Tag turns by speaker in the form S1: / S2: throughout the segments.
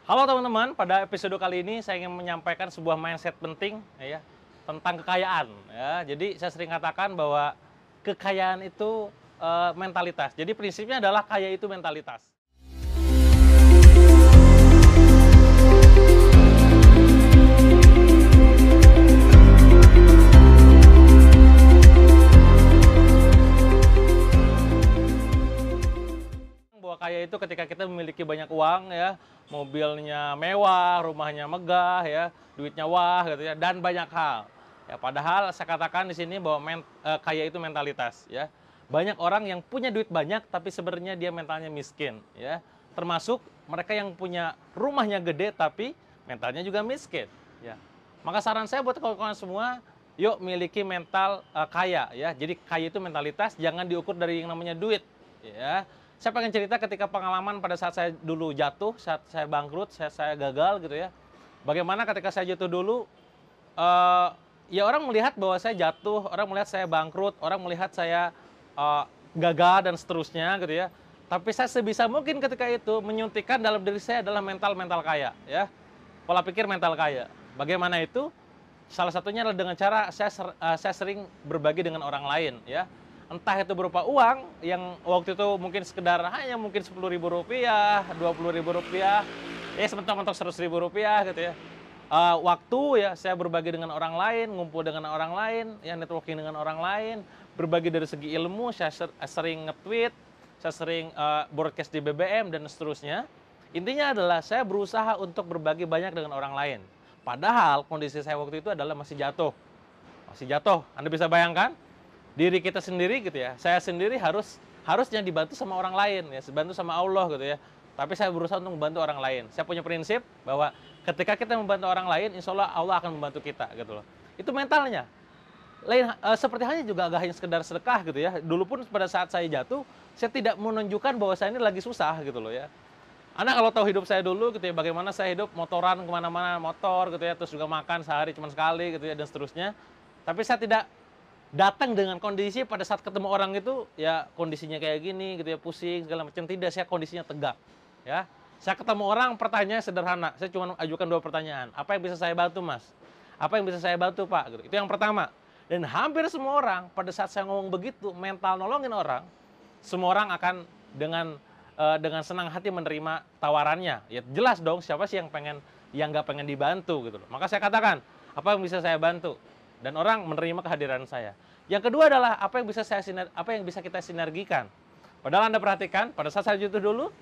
S1: Halo teman-teman, pada episode kali ini saya ingin menyampaikan sebuah mindset penting ya tentang kekayaan ya. Jadi saya sering katakan bahwa kekayaan itu mentalitas. Jadi prinsipnya adalah kaya itu mentalitas. Bahwa kaya itu ketika kita memiliki banyak uang ya, mobilnya mewah, rumahnya megah ya, duitnya wah gitu ya, dan banyak hal. Ya, padahal saya katakan di sini bahwa kaya itu mentalitas ya. Banyak orang yang punya duit banyak tapi sebenarnya dia mentalnya miskin ya. Termasuk mereka yang punya rumahnya gede tapi mentalnya juga miskin ya. Maka saran saya buat kawan-kawan semua, yuk miliki mental kaya ya. Jadi kaya itu mentalitas, jangan diukur dari yang namanya duit ya. Saya pengen cerita ketika pengalaman pada saat saya dulu jatuh, saat saya bangkrut, saya gagal gitu ya. Bagaimana ketika saya jatuh dulu, eh, ya orang melihat bahwa saya jatuh, orang melihat saya bangkrut, orang melihat saya eh, gagal dan seterusnya gitu ya. Tapi saya sebisa mungkin ketika itu menyuntikkan dalam diri saya adalah mental kaya ya. Pola pikir mental kaya. Bagaimana itu? Salah satunya adalah dengan cara saya sering berbagi dengan orang lain ya. Entah itu berupa uang yang waktu itu mungkin sekedar hanya mungkin Rp10.000, Rp20.000, ya sementok-mentok Rp100.000 gitu ya. Waktu ya saya berbagi dengan orang lain, ngumpul dengan orang lain, ya networking dengan orang lain, berbagi dari segi ilmu, saya sering nge-tweet, saya sering broadcast di BBM dan seterusnya. Intinya adalah saya berusaha untuk berbagi banyak dengan orang lain. Padahal kondisi saya waktu itu adalah masih jatuh. Masih jatuh. Anda bisa bayangkan? Diri kita sendiri gitu ya. Saya sendiri harusnya dibantu sama orang lain ya, dibantu sama Allah gitu ya. Tapi saya berusaha untuk membantu orang lain. Saya punya prinsip bahwa ketika kita membantu orang lain, insya Allah akan membantu kita gitu loh. Itu mentalnya. Seperti halnya juga gak hanya sekedar sedekah gitu ya. Dulu pun pada saat saya jatuh, saya tidak menunjukkan bahwa saya ini lagi susah gitu loh ya. Anda kalau tahu hidup saya dulu gitu ya, bagaimana saya hidup motoran kemana-mana, motor gitu ya, terus juga makan sehari cuma sekali gitu ya, dan seterusnya. Tapi saya tidak datang dengan kondisi pada saat ketemu orang itu, ya kondisinya kayak gini gitu ya, pusing segala macam. Tidak, saya kondisinya tegak ya. Saya ketemu orang, pertanyaannya sederhana, saya cuma ajukan 2 pertanyaan. Apa yang bisa saya bantu mas? Apa yang bisa saya bantu pak? Gitu. Itu yang pertama. Dan hampir semua orang pada saat saya ngomong begitu, mental nolongin orang, semua orang akan dengan senang hati menerima tawarannya. Ya jelas dong, siapa sih yang nggak pengen dibantu gitu loh. Maka saya katakan, apa yang bisa saya bantu? Dan orang menerima kehadiran saya. Yang kedua adalah apa yang bisa kita sinergikan. Padahal Anda perhatikan, pada saat saya jatuh dulu,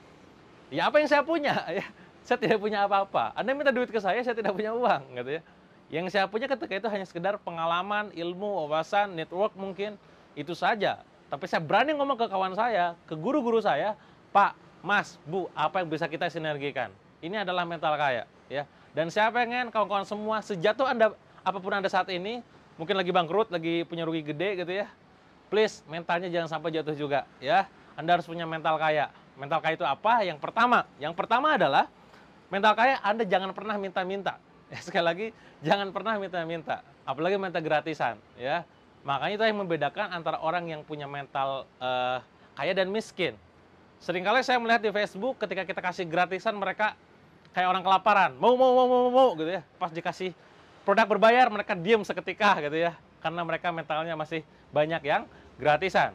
S1: ya apa yang saya punya ya. Saya tidak punya apa-apa. Anda minta duit ke saya tidak punya uang gitu ya. Yang saya punya ketika itu hanya sekedar pengalaman, ilmu, wawasan, network mungkin, itu saja. Tapi saya berani ngomong ke kawan saya, ke guru-guru saya, Pak, Mas, Bu, apa yang bisa kita sinergikan? Ini adalah mental kaya ya. Dan saya pengen kawan-kawan semua, sejatuh Anda apapun Anda saat ini, mungkin lagi bangkrut, lagi punya rugi gede gitu ya, please mentalnya jangan sampai jatuh juga ya. Anda harus punya mental kaya. Mental kaya itu apa? Yang pertama adalah mental kaya Anda jangan pernah minta-minta. Ya, sekali lagi, jangan pernah minta-minta, apalagi minta gratisan ya. Makanya itu yang membedakan antara orang yang punya mental kaya dan miskin. Seringkali saya melihat di Facebook ketika kita kasih gratisan, mereka kayak orang kelaparan, mau gitu ya. Pas dikasih produk berbayar, mereka diam seketika gitu ya, karena mereka mentalnya masih banyak yang gratisan.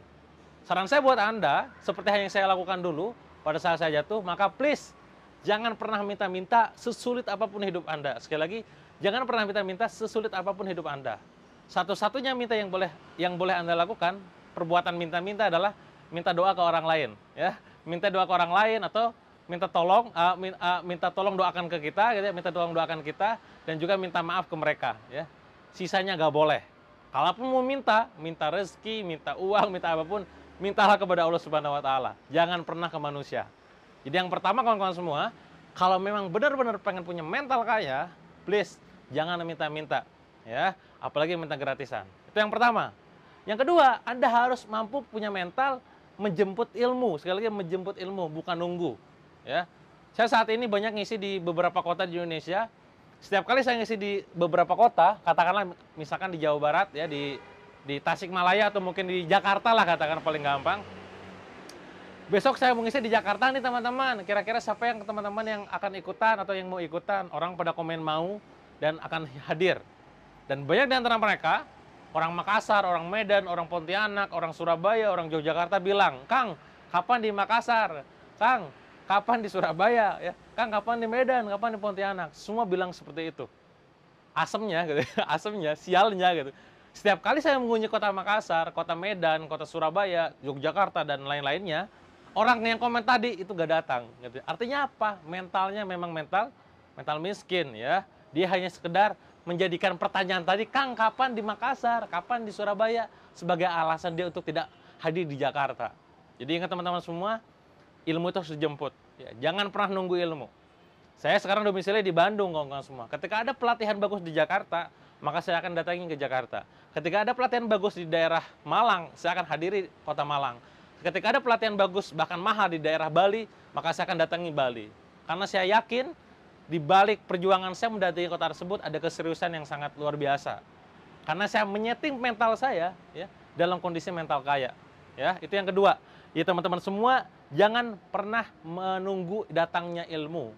S1: Saran saya buat Anda, seperti yang saya lakukan dulu pada saat saya jatuh, maka please jangan pernah minta-minta sesulit apapun hidup Anda. Sekali lagi, jangan pernah minta-minta sesulit apapun hidup Anda. Satu-satunya minta yang boleh Anda lakukan, perbuatan minta-minta adalah minta doa ke orang lain ya. Minta doa ke orang lain atau minta tolong doakan ke kita gitu ya, minta tolong doakan kita, dan juga minta maaf ke mereka ya. Sisanya nggak boleh. Kalaupun mau minta rezeki, minta uang, minta apapun, mintalah kepada Allah Subhanahu wa taala. Jangan pernah ke manusia. Jadi yang pertama kawan-kawan semua, kalau memang benar-benar pengen punya mental kaya, please jangan minta-minta ya, apalagi minta gratisan. Itu yang pertama. Yang kedua, Anda harus mampu punya mental menjemput ilmu. Sekali lagi, menjemput ilmu, bukan nunggu ya. Saya saat ini banyak ngisi di beberapa kota di Indonesia. Setiap kali saya ngisi di beberapa kota, katakanlah misalkan di Jawa Barat ya, di Tasikmalaya atau mungkin di Jakarta lah katakan paling gampang. Besok saya mengisi di Jakarta nih teman-teman. Kira-kira siapa yang teman-teman yang akan ikutan atau yang mau ikutan? Orang pada komen mau dan akan hadir. Dan banyak di antara mereka, orang Makassar, orang Medan, orang Pontianak, orang Surabaya, orang Yogyakarta bilang, Kang, kapan di Makassar? Kang, kapan di Surabaya? Ya, Kang, kapan di Medan? Kapan di Pontianak? Semua bilang seperti itu. Asemnya, gitu, asemnya, sialnya gitu. Setiap kali saya mengunjungi kota Makassar, kota Medan, kota Surabaya, Yogyakarta, dan lain-lainnya, orang yang komen tadi itu gak datang. Gitu. Artinya apa? Mentalnya memang mental miskin ya. Dia hanya sekedar menjadikan pertanyaan tadi, Kang kapan di Makassar, kapan di Surabaya, sebagai alasan dia untuk tidak hadir di Jakarta. Jadi ingat teman-teman semua, ilmu itu harus dijemput. Ya, jangan pernah nunggu ilmu. Saya sekarang domisili di Bandung, kawan-kawan semua. Ketika ada pelatihan bagus di Jakarta, maka saya akan datangi ke Jakarta. Ketika ada pelatihan bagus di daerah Malang, saya akan hadiri kota Malang. Ketika ada pelatihan bagus, bahkan mahal di daerah Bali, maka saya akan datangi Bali. Karena saya yakin, di balik perjuangan saya mendatangi kota tersebut, ada keseriusan yang sangat luar biasa. Karena saya menyeting mental saya ya, dalam kondisi mental kaya. Ya, itu yang kedua. Ya teman-teman semua, jangan pernah menunggu datangnya ilmu.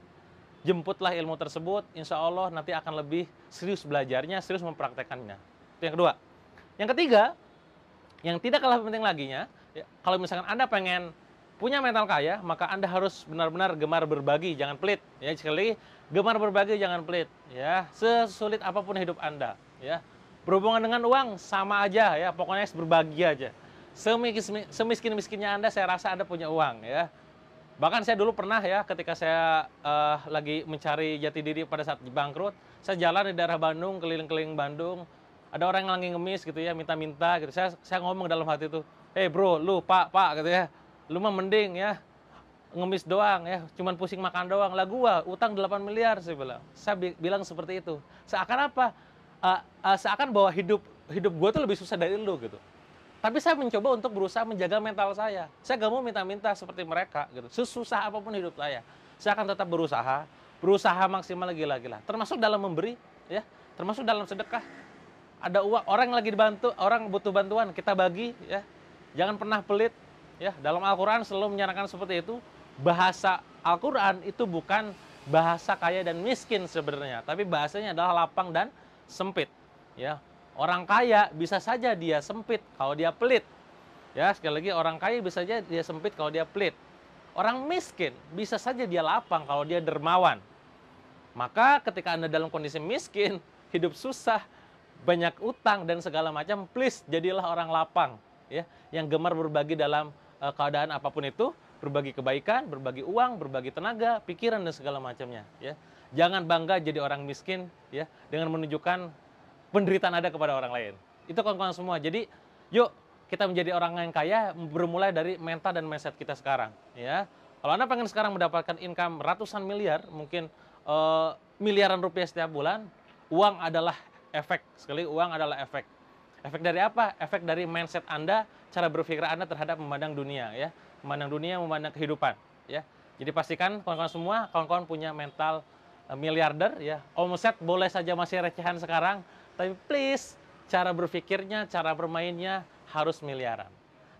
S1: Jemputlah ilmu tersebut, insya Allah nanti akan lebih serius belajarnya, serius mempraktekannya. Itu yang kedua. Yang ketiga, yang tidak kalah penting laginya, ya, kalau misalkan Anda pengen punya mental kaya, maka Anda harus benar-benar gemar berbagi, jangan pelit. Ya, sekali lagi, gemar berbagi, jangan pelit. Ya, sesulit apapun hidup Anda. Ya, berhubungan dengan uang sama aja, ya, pokoknya berbagi aja. Semiskin-miskinnya Anda, saya rasa Anda punya uang. Ya. Bahkan saya dulu pernah ya, ketika saya lagi mencari jati diri pada saat bangkrut, saya jalan di daerah Bandung, keliling-keliling Bandung, ada orang yang lagi ngemis gitu ya, minta-minta gitu. Saya ngomong dalam hati itu, bro, lu pak gitu ya, lu mah mending ya, ngemis doang ya, cuman pusing makan doang. Lah gua utang 8 miliar, saya bilang. Saya bilang seperti itu. Seakan apa? Seakan bahwa hidup gua tuh lebih susah dari lu gitu. Tapi saya mencoba untuk berusaha menjaga mental saya. Saya gak mau minta-minta seperti mereka gitu. Sesusah apapun hidup saya akan tetap berusaha maksimal gila-gila. Termasuk dalam memberi, ya, termasuk dalam sedekah. Ada uang, orang yang lagi dibantu, orang butuh bantuan, kita bagi, ya. Jangan pernah pelit, ya. Dalam Al-Quran selalu menyarankan seperti itu. Bahasa Al-Quran itu bukan bahasa kaya dan miskin sebenarnya, tapi bahasanya adalah lapang dan sempit, ya. Orang kaya bisa saja dia sempit kalau dia pelit. Ya, sekali lagi orang kaya bisa saja dia sempit kalau dia pelit. Orang miskin bisa saja dia lapang kalau dia dermawan. Maka ketika Anda dalam kondisi miskin, hidup susah, banyak utang dan segala macam, please jadilah orang lapang, ya, yang gemar berbagi dalam keadaan apapun itu, berbagi kebaikan, berbagi uang, berbagi tenaga, pikiran dan segala macamnya, ya. Jangan bangga jadi orang miskin, ya, dengan menunjukkan penderitaan Anda kepada orang lain. Itu kawan-kawan semua. Jadi, yuk kita menjadi orang yang kaya bermulai dari mental dan mindset kita sekarang. Ya, kalau Anda pengen sekarang mendapatkan income ratusan miliar, mungkin miliaran rupiah setiap bulan, uang adalah efek. Sekali uang adalah efek. Efek dari apa? Efek dari mindset Anda, cara berpikir Anda terhadap memandang dunia. Ya, memandang dunia, memandang kehidupan. Ya, jadi pastikan kawan-kawan semua, kawan-kawan punya mental miliarder. Ya, omset boleh saja masih recehan sekarang. Tapi please, cara berpikirnya, cara bermainnya harus miliaran.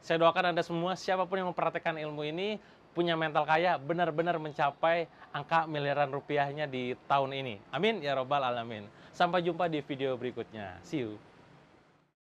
S1: Saya doakan Anda semua, siapapun yang mempraktekkan ilmu ini, punya mental kaya, benar-benar mencapai angka miliaran rupiahnya di tahun ini. Amin, ya robbal alamin. Sampai jumpa di video berikutnya. See you.